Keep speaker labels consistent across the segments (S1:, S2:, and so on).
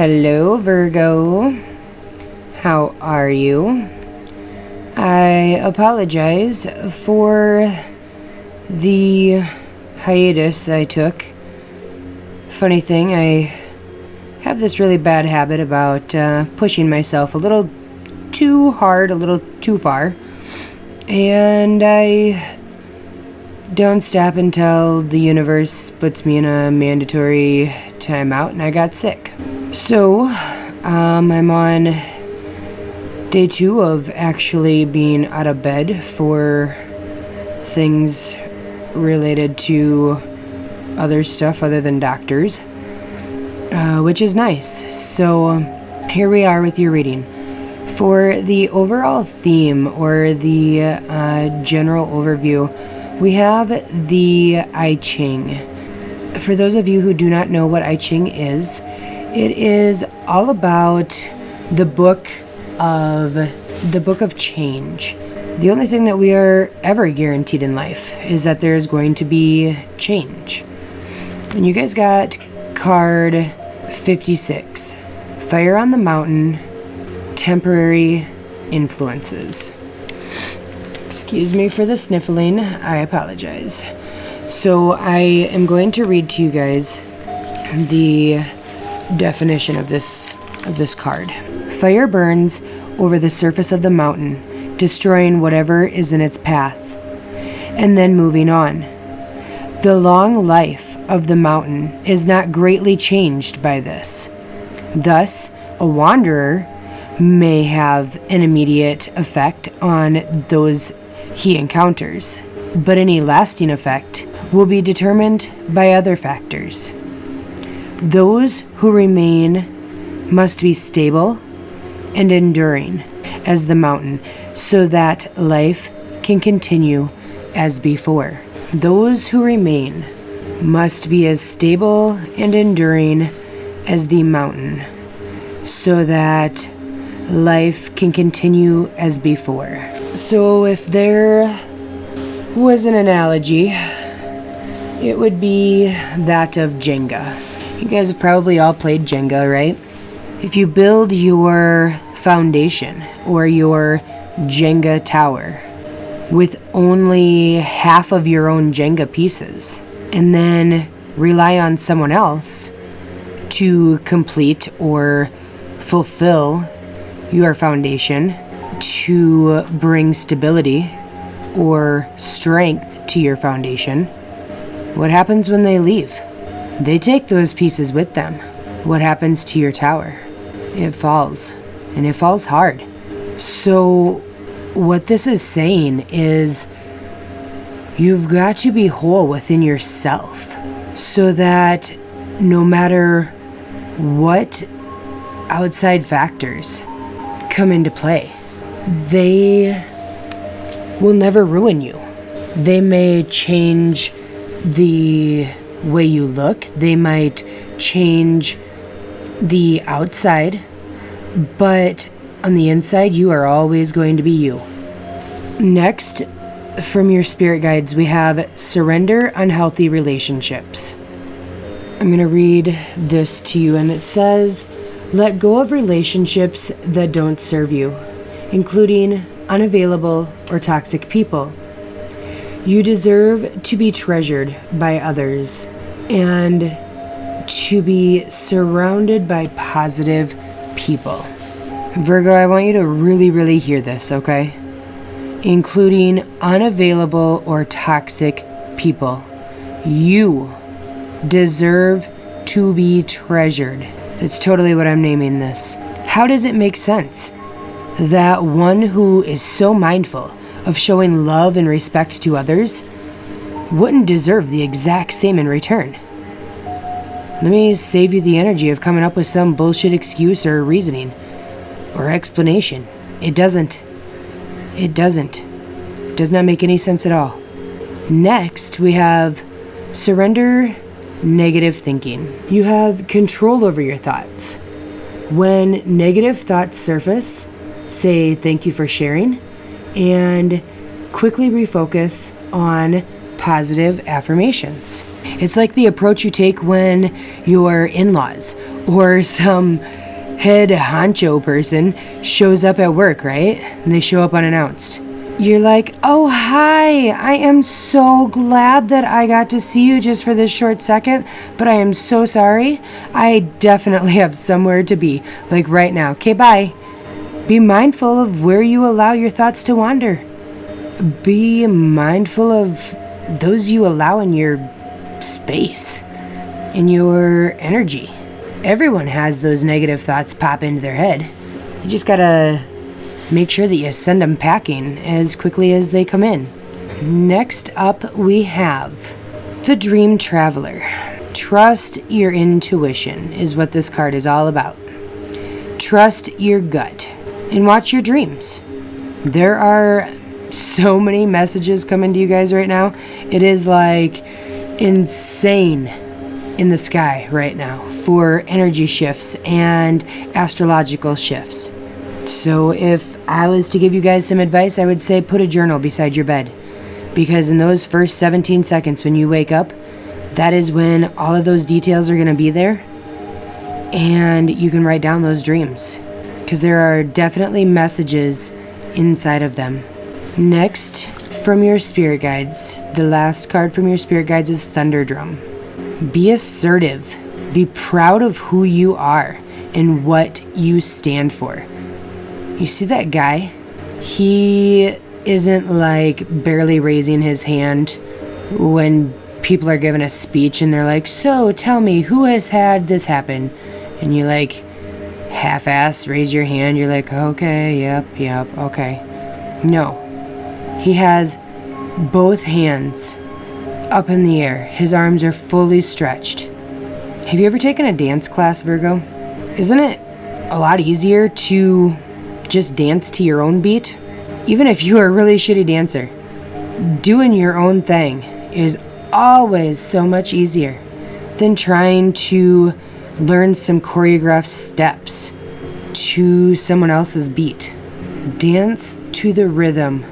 S1: Hello, Virgo. How are you? I apologize for the hiatus I took. Funny thing, I have this really bad habit about pushing myself a little too hard, a little too far. And I don't stop until the universe puts me in a mandatory timeout and I got sick. So, I'm on day 2 of actually being out of bed for things related to other stuff other than doctors, which is nice. So, here we are with your reading. For the overall theme or the general overview, we have the I Ching. For those of you who do not know what I Ching is, it is all about the book of change. The only thing that we are ever guaranteed in life is that there is going to be change. And you guys got card 56, Fire on the Mountain, Temporary Influences. Excuse me for the sniffling, I apologize. So I am going to read to you guys the definition of this card. Fire burns over the surface of the mountain, destroying whatever is in its path, and then moving on. The long life of the mountain is not greatly changed by this. Thus, a wanderer may have an immediate effect on those he encounters, but any lasting effect will be determined by other factors. Those who remain must be stable and enduring as the mountain, so that life can continue as before. Those who remain must be as stable and enduring as the mountain, so that life can continue as before. So if there was an analogy, it would be that of Jenga. You guys have probably all played Jenga, right? If you build your foundation or your Jenga tower with only half of your own Jenga pieces, and then rely on someone else to complete or fulfill your foundation to bring stability or strength to your foundation, what happens when they leave? They take those pieces with them. What happens to your tower? It falls, and it falls hard. So what this is saying is you've got to be whole within yourself so that no matter what outside factors come into play, they will never ruin you. They may change the way you look, they might change the outside, but on the inside, you are always going to be you. Next, from your spirit guides, we have Surrender Unhealthy Relationships. I'm going to read this to you, and it says, let go of relationships that don't serve you, including unavailable or toxic people. You deserve to be treasured by others and to be surrounded by positive people. Virgo, I want you to really, really hear this, okay? Including unavailable or toxic people. You deserve to be treasured. That's totally what I'm naming this. How does it make sense that one who is so mindful of showing love and respect to others wouldn't deserve the exact same in return? Let me save you the energy of coming up with some bullshit excuse or reasoning or explanation. It doesn't. It does not make any sense at all. Next, we have surrender negative thinking. You have control over your thoughts. When negative thoughts surface, say thank you for sharing and quickly refocus on positive affirmations. It's like the approach you take when your in-laws or some head honcho person shows up at work, right? And they show up unannounced. You're like, oh, hi, I am so glad that I got to see you just for this short second, but I am so sorry. I definitely have somewhere to be, like right now. Okay, bye. Be mindful of where you allow your thoughts to wander. Be mindful of those you allow in your space, in your energy. Everyone has those negative thoughts pop into their head. You just gotta make sure that you send them packing as quickly as they come in. Next up, we have the Dream Traveler. Trust your intuition is what this card is all about. Trust your gut and watch your dreams. There are so many messages coming to you guys right now. It is like insane in the sky right now for energy shifts and astrological shifts. So if I was to give you guys some advice, I would say put a journal beside your bed, because in those first 17 seconds when you wake up, that is when all of those details are going to be there, and you can write down those dreams, because there are definitely messages inside of them. Next, from your spirit guides, the last card from your spirit guides is Thunderdrum. Be assertive. Be proud of who you are and what you stand for. You see that guy? He isn't like barely raising his hand when people are giving a speech and they're like, so tell me, who has had this happen? And you like half-ass raise your hand. You're like, okay, yep, okay. No. He has both hands up in the air. His arms are fully stretched. Have you ever taken a dance class, Virgo? Isn't it a lot easier to just dance to your own beat? Even if you are a really shitty dancer, doing your own thing is always so much easier than trying to learn some choreographed steps to someone else's beat. Dance to the rhythm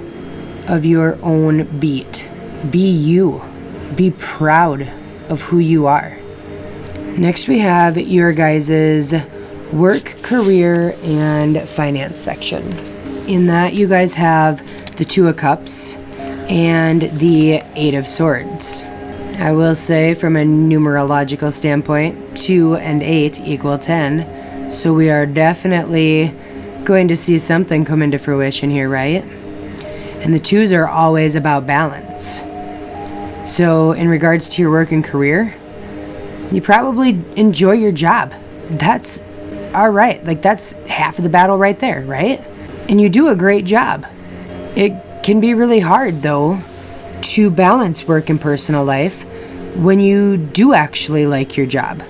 S1: of your own beat. Be you. Be proud of who you are. Next we have your guys' work, career, and finance section. In that you guys have the Two of Cups and the Eight of Swords. I will say from a numerological standpoint, 2 and 8 equal 10. So we are definitely going to see something come into fruition here, right? And the 2s are always about balance. So in regards to your work and career, you probably enjoy your job. That's all right. Like that's half of the battle right there, right? And you do a great job. It can be really hard though to balance work and personal life when you do actually like your job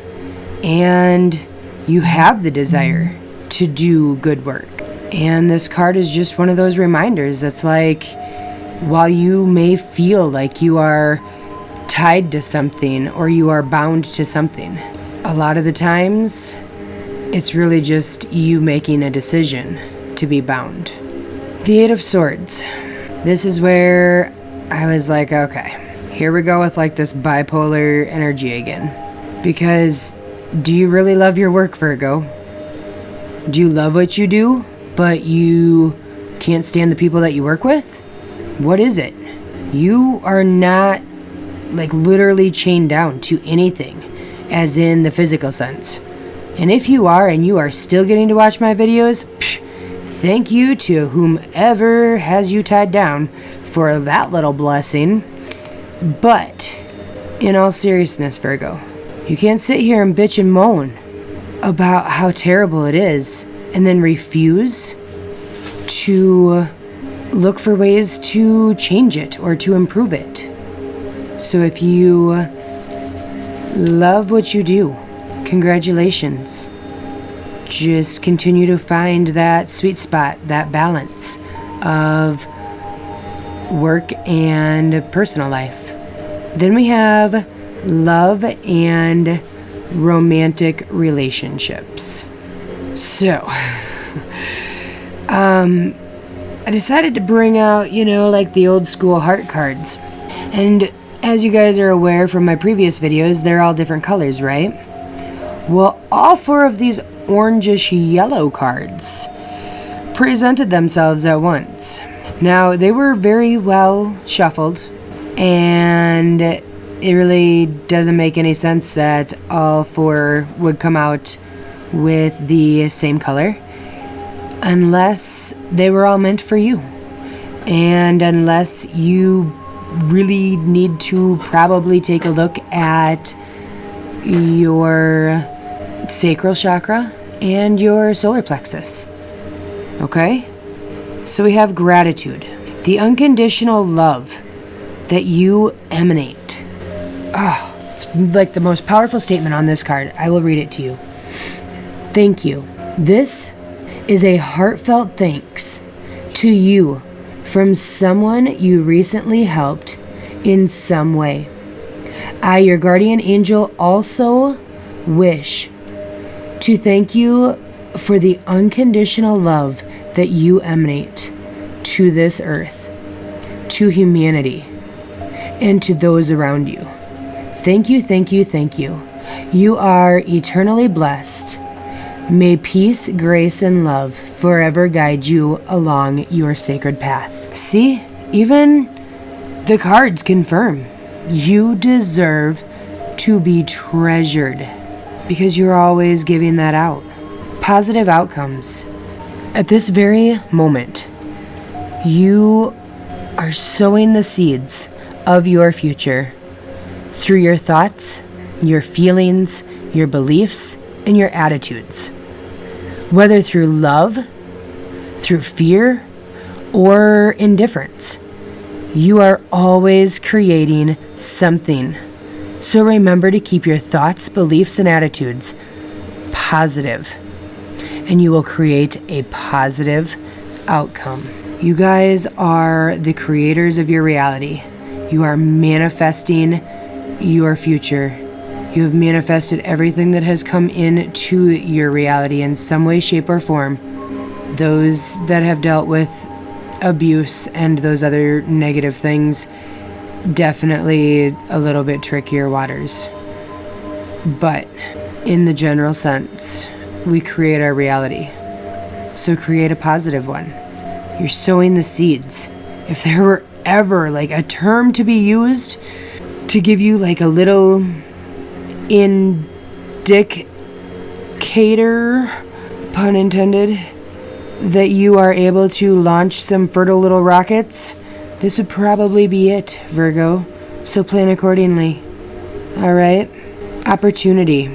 S1: and you have the desire to do good work. And this card is just one of those reminders that's like, while you may feel like you are tied to something or you are bound to something, a lot of the times it's really just you making a decision to be bound. The Eight of Swords. This is where I was like, okay, here we go with like this bipolar energy again. Because do you really love your work, Virgo? Do you love what you do, but you can't stand the people that you work with? What is it? You are not like literally chained down to anything, as in the physical sense. And if you are and you are still getting to watch my videos, thank you to whomever has you tied down for that little blessing. But in all seriousness, Virgo, you can't sit here and bitch and moan about how terrible it is and then refuse to look for ways to change it or to improve it. So if you love what you do, congratulations. Just continue to find that sweet spot, that balance of work and personal life. Then we have love and romantic relationships. So, I decided to bring out, like the old school heart cards. And As you guys are aware from my previous videos, they're all different colors, right? Well, all 4 of these orangish yellow cards presented themselves at once. Now, they were very well shuffled, and it really doesn't make any sense that all 4 would come out with the same color unless they were all meant for you, and unless you really need to probably take a look at your sacral chakra and your solar plexus. Okay? So we have gratitude, the unconditional love that you emanate. Oh, it's like the most powerful statement on this card. I will read it to you. Thank you. This is a heartfelt thanks to you from someone you recently helped in some way. I, your guardian angel, also wish to thank you for the unconditional love that you emanate to this earth, to humanity, and to those around you. Thank you, thank you, thank you. You are eternally blessed. May peace, grace, and love forever guide you along your sacred path. See, even the cards confirm you deserve to be treasured because you're always giving that out. Positive outcomes. At this very moment, you are sowing the seeds of your future through your thoughts, your feelings, your beliefs, and your attitudes. Whether through love, through fear, or indifference, you are always creating something. So remember to keep your thoughts, beliefs, and attitudes positive, and you will create a positive outcome. You guys are the creators of your reality. You are manifesting your future. You have manifested everything that has come into your reality in some way, shape, or form. Those that have dealt with abuse and those other negative things, definitely a little bit trickier waters. But in the general sense, we create our reality. So create a positive one. You're sowing the seeds. If there were ever like a term to be used to give you like a little indicator, pun intended, that you are able to launch some fertile little rockets, this would probably be it, Virgo. So plan accordingly. Alright? Opportunity.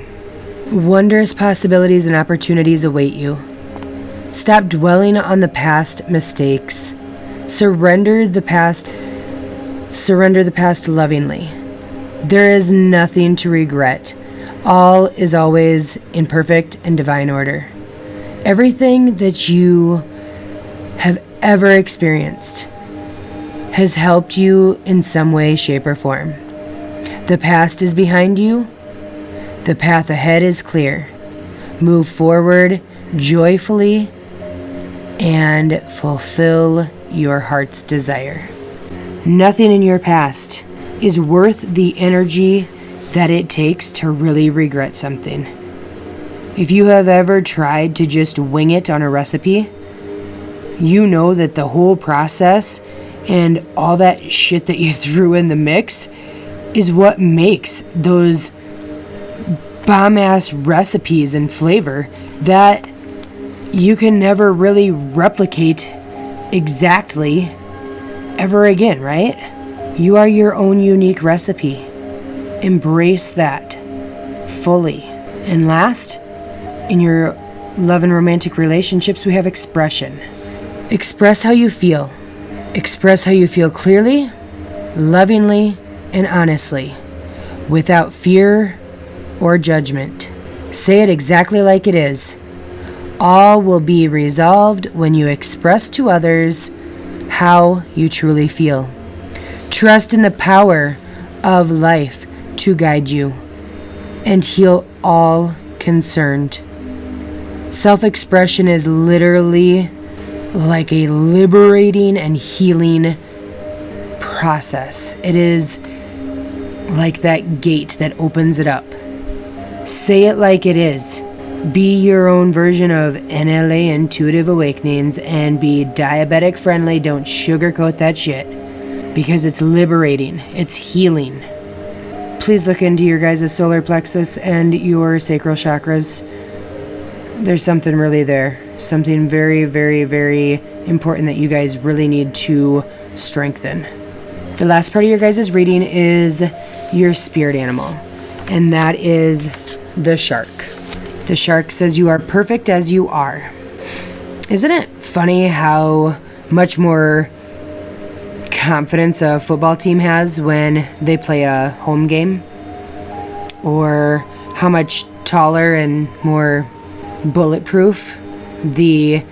S1: Wondrous possibilities and opportunities await you. Stop dwelling on the past mistakes. Surrender the past lovingly. There is nothing to regret. All is always in perfect and divine order. Everything that you have ever experienced has helped you in some way, shape, or form. The past is behind you. The path ahead is clear. Move forward joyfully and fulfill your heart's desire. Nothing in your past is worth the energy that it takes to really regret something. If you have ever tried to just wing it on a recipe, you know that the whole process and all that shit that you threw in the mix is what makes those bomb-ass recipes and flavor that you can never really replicate exactly ever again, right? You are your own unique recipe. Embrace that fully. And last, in your love and romantic relationships, we have expression. Express how you feel. Express how you feel clearly, lovingly, and honestly, without fear or judgment. Say it exactly like it is. All will be resolved when you express to others how you truly feel. Trust in the power of life to guide you and heal all concerned. Self-expression is literally like a liberating and healing process. It is like that gate that opens it up. Say it like it is. Be your own version of NLA Intuitive Awakenings and be diabetic friendly. Don't sugarcoat that shit. Because it's liberating. It's healing. Please look into your guys' solar plexus and your sacral chakras. There's something really there. Something very, very, very important that you guys really need to strengthen. The last part of your guys' reading is your spirit animal. And that is the shark. The shark says you are perfect as you are. Isn't it funny how much more confidence a football team has when they play a home game? Or how much taller and more bulletproof the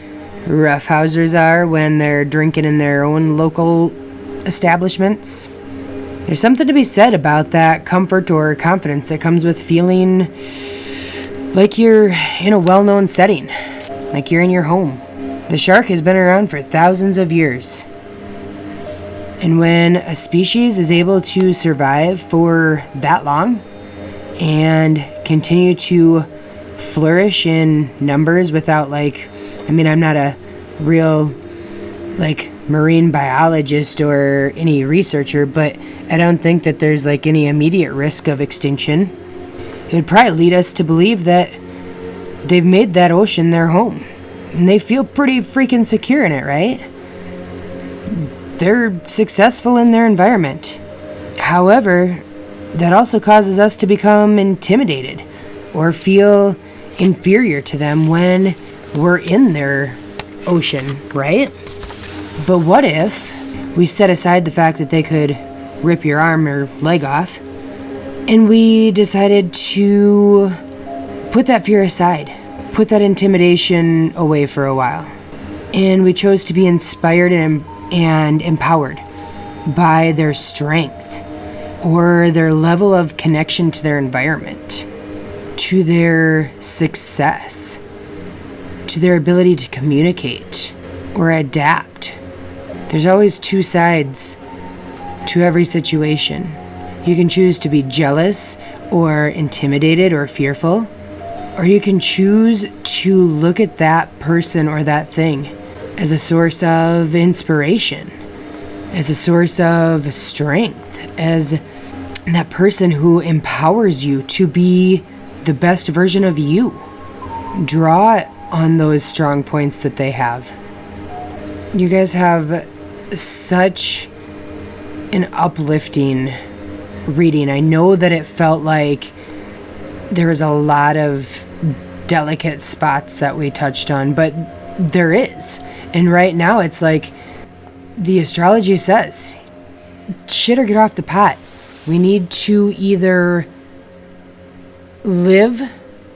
S1: roughhousers are when they're drinking in their own local establishments? There's something to be said about that comfort or confidence that comes with feeling like you're in a well-known setting, like you're in your home. The shark has been around for thousands of years. And when a species is able to survive for that long and continue to flourish in numbers without I'm not a real marine biologist or any researcher, but I don't think that there's any immediate risk of extinction. It would probably lead us to believe that they've made that ocean their home. And they feel pretty freaking secure in it, right? They're successful in their environment. However, that also causes us to become intimidated or feel inferior to them when we're in their ocean, right? But what if we set aside the fact that they could rip your arm or leg off, and we decided to put that fear aside, put that intimidation away for a while, and we chose to be inspired and empowered by their strength or their level of connection to their environment, to their success, to their ability to communicate or adapt. There's always two sides to every situation. You can choose to be jealous or intimidated or fearful, or you can choose to look at that person or that thing as a source of inspiration, as a source of strength, as that person who empowers you to be the best version of you. Draw on those strong points that they have. You guys have such an uplifting reading. I know that it felt like there was a lot of delicate spots that we touched on, but there is. And right now it's like the astrology says, shit or get off the pot. We need to either live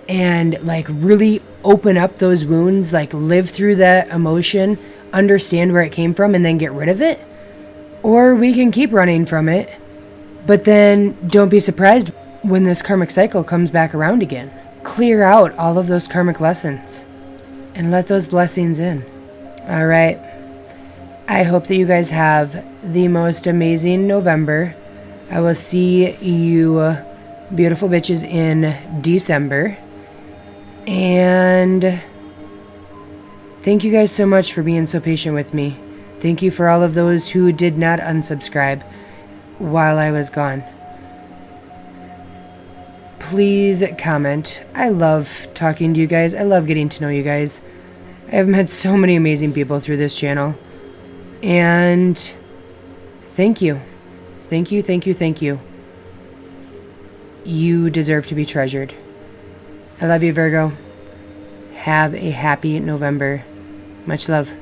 S1: and really open up those wounds, live through that emotion, understand where it came from, and then get rid of it. Or we can keep running from it, but then don't be surprised when this karmic cycle comes back around again. Clear out all of those karmic lessons and let those blessings in. All right. I hope that you guys have the most amazing November. I will see you beautiful bitches in December. And thank you guys so much for being so patient with me. Thank you for all of those who did not unsubscribe while I was gone. Please comment. I love talking to you guys. I love getting to know you guys. I have met so many amazing people through this channel. And thank you. Thank you, thank you, thank you. You deserve to be treasured. I love you, Virgo. Have a happy November. Much love.